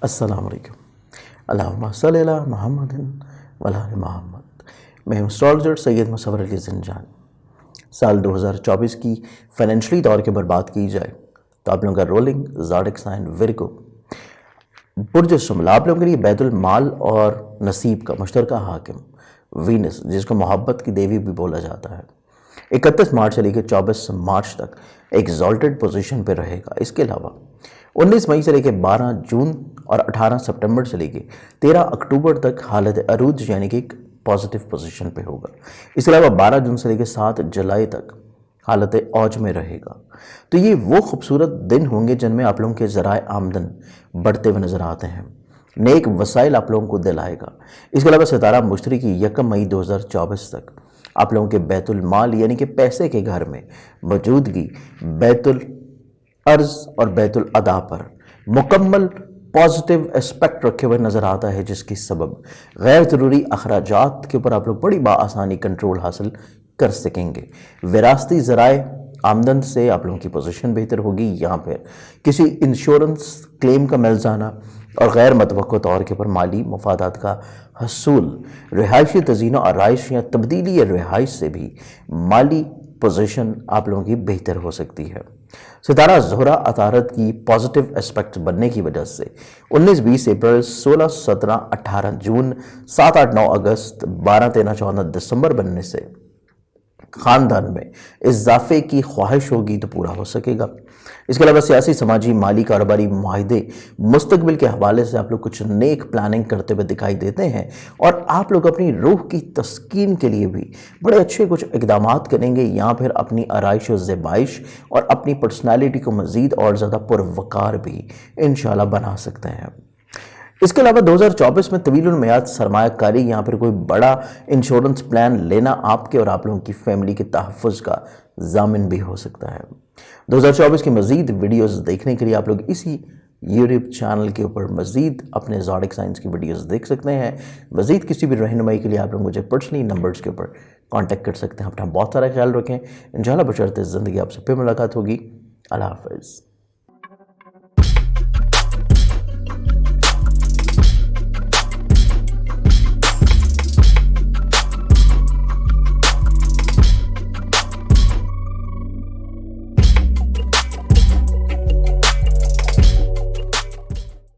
السلام علیکم. اللہم صلی علی محمد وعلی آل محمد. میں ہوں اسٹرالوجر سید مصور علی زنجانی. سال 2024 کی فائنینشلی طور کے پر بات کی جائے تو آپ لوگوں کا رولنگ زوڈک سائن ورگو برج شملہ آپ لوگوں کے لیے بیت المال اور نصیب کا مشترکہ حاکم وینس، جس کو محبت کی دیوی بھی بولا جاتا ہے، 31 مارچ سے لے کے 24 مارچ تک ایگزالٹڈ پوزیشن پہ رہے گا. اس کے علاوہ 19 مئی سے لے کے 12 جون اور 18 سپٹمبر سے لے کے 13 اکتوبر تک حالت عروج یعنی کہ ایک پازیٹیو پوزیشن پہ ہوگا. اس کے علاوہ 12 جون سے لے کے 7 جولائی تک حالت اوج میں رہے گا. تو یہ وہ خوبصورت دن ہوں گے جن میں آپ لوگوں کے ذرائع آمدن بڑھتے ہوئے نظر آتے ہیں، نیک وسائل آپ لوگوں کو دلائے گا. اس کے علاوہ ستارہ مشتری کی 1 مئی 2024 تک آپ لوگوں کے بیت المال یعنی کہ پیسے کے گھر میں موجودگی بیت الارض اور بیت الادا پر مکمل پازیٹیو اسپیکٹ رکھے ہوئے نظر آتا ہے، جس کی سبب غیر ضروری اخراجات کے اوپر آپ لوگ بڑی بآسانی کنٹرول حاصل کر سکیں گے. وراثتی ذرائع آمدن سے آپ لوگوں کی پوزیشن بہتر ہوگی. یہاں پہ کسی انشورنس کلیم کا مل جانا اور غیر متوقع طور کے پر مالی مفادات کا حصول، رہائشی تزئین و آرائش یا تبدیلی رہائش سے بھی مالی پوزیشن آپ لوگوں کی بہتر ہو سکتی ہے. ستارہ زہرہ عطارد کی پازیٹیو اسپیکٹ بننے کی وجہ سے 19-20 اپریل، 16 17 18 جون، 7 8 9 اگست، 12 13 14 دسمبر بننے سے خاندان میں اضافے کی خواہش ہوگی تو پورا ہو سکے گا. اس کے علاوہ سیاسی، سماجی، مالی، کاروباری معاہدے، مستقبل کے حوالے سے آپ لوگ کچھ نیک پلاننگ کرتے ہوئے دکھائی دیتے ہیں، اور آپ لوگ اپنی روح کی تسکین کے لیے بھی بڑے اچھے کچھ اقدامات کریں گے، یا پھر اپنی آرائش و زیبائش اور اپنی پرسنالٹی کو مزید اور زیادہ پروقار بھی انشاءاللہ بنا سکتے ہیں. اس کے علاوہ 2024 میں طویل المیعاد سرمایہ کاری یا پھر کوئی بڑا انشورنس پلان لینا آپ کے اور آپ لوگوں کی فیملی کے تحفظ کا ضامن بھی ہو سکتا ہے. 2024 کی مزید ویڈیوز دیکھنے کے لیے آپ لوگ اسی یوٹیوب چینل کے اوپر مزید اپنے زوڈک سائنس کی ویڈیوز دیکھ سکتے ہیں. مزید کسی بھی رہنمائی کے لیے آپ لوگ مجھے پرسنلی نمبرز کے اوپر کانٹیکٹ کر سکتے ہیں. اپنا بہت سارا خیال رکھیں. انشاءاللہ بشرط زندگی آپ سے پھر ملاقات ہوگی. اللہ حافظ.